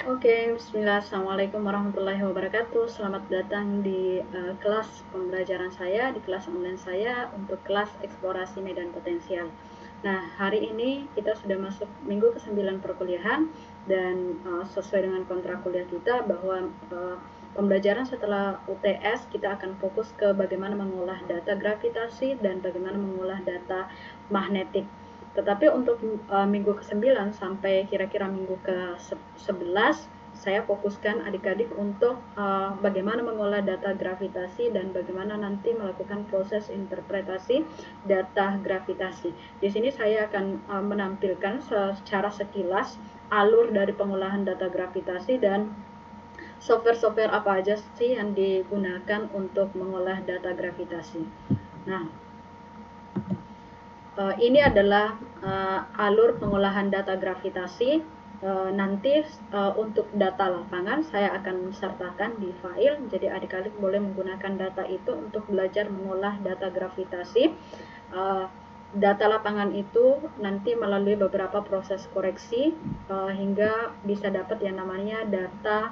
Oke, bismillah, assalamualaikum warahmatullahi wabarakatuh. Selamat datang di kelas pembelajaran saya, di kelas online saya untuk kelas eksplorasi medan potensial. Nah, hari ini kita sudah masuk minggu ke-9 perkuliahan dan sesuai dengan kontrak kuliah kita bahwa pembelajaran setelah UTS kita akan fokus ke bagaimana mengolah data gravitasi dan bagaimana mengolah data magnetik. Tetapi untuk minggu ke-9 sampai kira-kira minggu ke-11 saya fokuskan adik-adik untuk bagaimana mengolah data gravitasi dan bagaimana nanti melakukan proses interpretasi data gravitasi. Di sini saya akan menampilkan secara sekilas alur dari pengolahan data gravitasi dan software-software apa aja sih yang digunakan untuk mengolah data gravitasi. Nah, ini adalah alur pengolahan data gravitasi. Nanti untuk data lapangan saya akan sertakan di file, jadi adik-adik boleh menggunakan data itu untuk belajar mengolah data gravitasi. Data lapangan itu nanti melalui beberapa proses koreksi hingga bisa dapat yang namanya data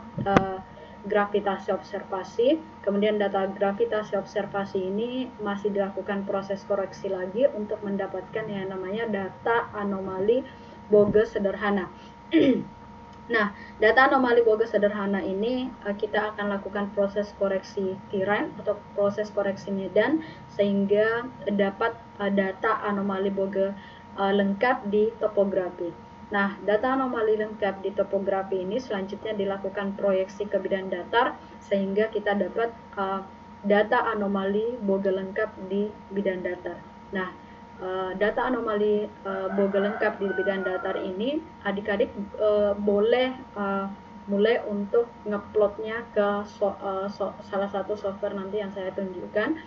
gravitasi observasi. Kemudian data gravitasi observasi ini masih dilakukan proses koreksi lagi untuk mendapatkan yang namanya data anomali Boge sederhana. Nah, data anomali Boge sederhana ini kita akan lakukan proses koreksi terrain atau proses koreksi medan sehingga dapat data anomali Boge lengkap di topografi. Nah, data anomali lengkap di topografi ini selanjutnya dilakukan proyeksi ke bidang datar sehingga kita dapat data anomali Boge lengkap di bidang datar. Nah, data anomali Boge lengkap di bidang datar ini adik-adik boleh mulai untuk ngeplotnya ke salah satu software nanti yang saya tunjukkan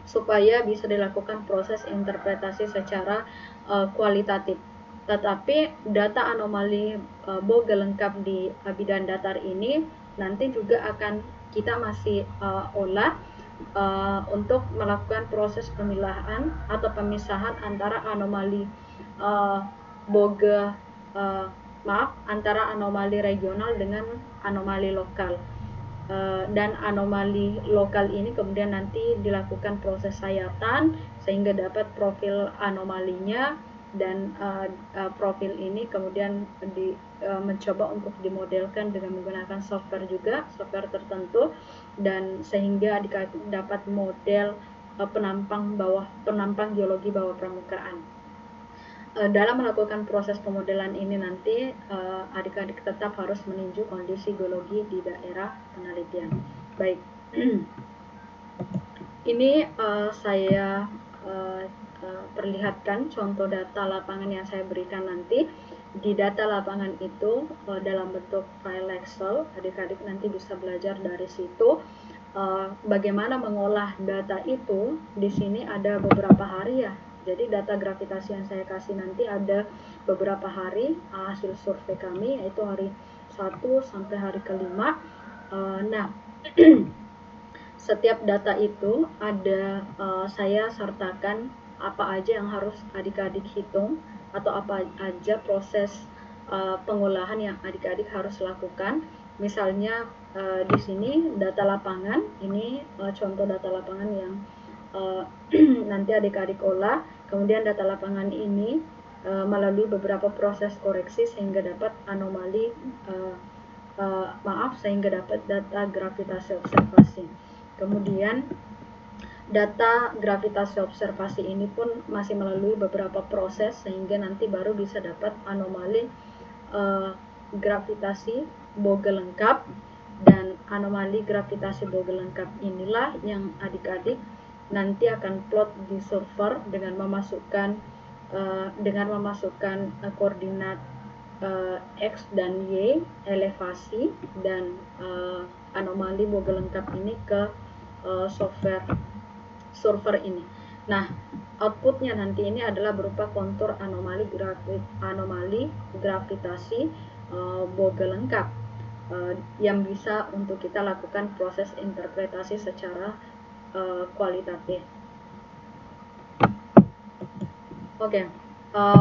supaya bisa dilakukan proses interpretasi secara kualitatif. Tetapi data anomali Boge lengkap di bidang datar ini nanti juga akan kita masih olah untuk melakukan proses pemilahan atau pemisahan antara anomali Boge antara anomali regional dengan anomali lokal. Dan anomali lokal ini kemudian nanti dilakukan proses sayatan sehingga dapat profil anomalinya dan profil ini kemudian mencoba untuk dimodelkan dengan menggunakan software juga, software tertentu, dan sehingga dapat model penampang geologi bawah permukaan. Dalam melakukan proses pemodelan ini nanti adik-adik tetap harus meninjau kondisi geologi di daerah penelitian. Baik, ini saya perlihatkan contoh data lapangan yang saya berikan nanti. Di data lapangan itu dalam bentuk file Excel, adik-adik nanti bisa belajar dari situ bagaimana mengolah data itu. Di sini ada beberapa hari ya. Jadi data gravitasi yang saya kasih nanti ada beberapa hari hasil survei kami, yaitu hari 1 sampai hari ke-5. Nah, setiap data itu ada saya sertakan apa aja yang harus adik-adik hitung atau apa aja proses pengolahan yang adik-adik harus lakukan. Misalnya di sini data lapangan, ini contoh data lapangan yang nanti adik-adik olah. Kemudian data lapangan ini melalui beberapa proses koreksi sehingga dapat anomali sehingga dapat data gravitasi observasi. Kemudian data gravitasi observasi ini pun masih melalui beberapa proses sehingga nanti baru bisa dapat anomali gravitasi Boge lengkap. Dan anomali gravitasi Boge lengkap inilah yang adik-adik nanti akan plot di server dengan memasukkan koordinat X dan Y, elevasi dan anomali Boge lengkap ini ke software server ini. Nah, outputnya nanti ini adalah berupa kontur anomali gravitasi Boge lengkap yang bisa untuk kita lakukan proses interpretasi secara kualitatif. Oke.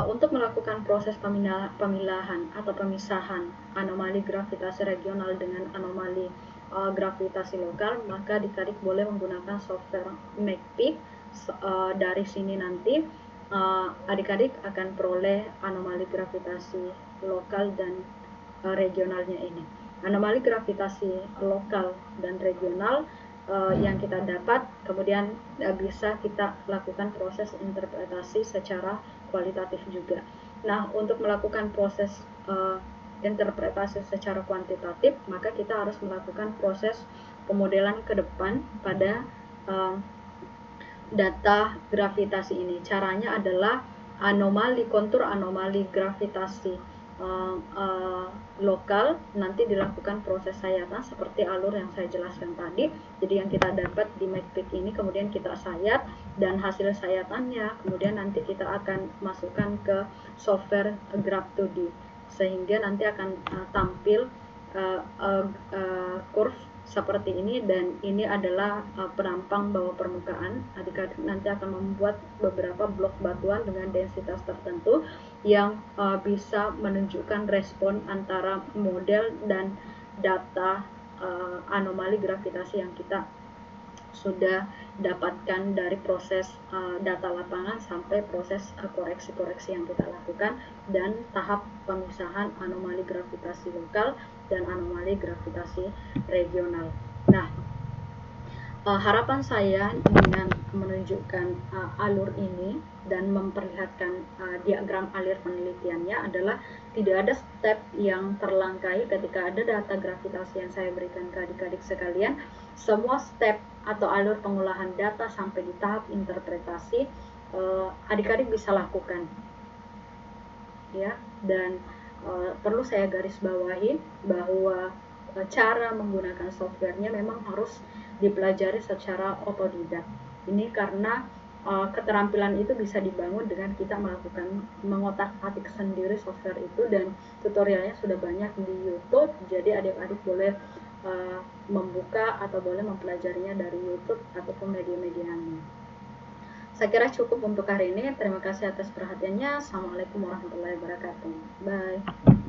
Untuk melakukan proses pemilahan atau pemisahan anomali gravitasi regional dengan anomali gravitasi lokal, maka adik-adik boleh menggunakan software MACPIC. Dari sini nanti adik-adik akan peroleh anomali gravitasi lokal dan regionalnya ini. Anomali gravitasi lokal dan regional yang kita dapat, kemudian bisa kita lakukan proses interpretasi secara kualitatif juga. Nah, untuk melakukan proses interpretasi secara kuantitatif, maka kita harus melakukan proses pemodelan ke depan pada data gravitasi ini. Caranya adalah kontur anomali gravitasi lokal nanti dilakukan proses sayatan seperti alur yang saya jelaskan tadi. Jadi yang kita dapat di MACPIC ini kemudian kita sayat, dan hasil sayatannya kemudian nanti kita akan masukkan ke software Graph2D, sehingga nanti akan tampil curve seperti ini, dan ini adalah perampang bawah permukaan. Adik-adik nanti akan membuat beberapa blok batuan dengan densitas tertentu yang bisa menunjukkan respon antara model dan data anomali gravitasi yang kita sudah dapatkan dari proses data lapangan sampai proses koreksi-koreksi yang kita lakukan, dan tahap pemisahan anomali gravitasi lokal dan anomali gravitasi regional. Nah, harapan saya dengan menunjukkan alur ini dan memperlihatkan diagram alur penelitiannya adalah tidak ada step yang terlangkai ketika ada data gravitasi yang saya berikan ke adik-adik sekalian. Semua step atau alur pengolahan data sampai di tahap interpretasi adik-adik bisa lakukan, ya. Dan perlu saya garis bawahi bahwa cara menggunakan softwarenya memang harus dipelajari secara otodidak. Ini karena keterampilan itu bisa dibangun dengan kita melakukan mengotak-atik sendiri software itu, dan tutorialnya sudah banyak di YouTube. Jadi adik-adik boleh membuka atau boleh mempelajarinya dari YouTube ataupun media-media lainnya. Saya kira cukup untuk hari ini. Terima kasih atas perhatiannya. Assalamualaikum warahmatullahi wabarakatuh. Bye.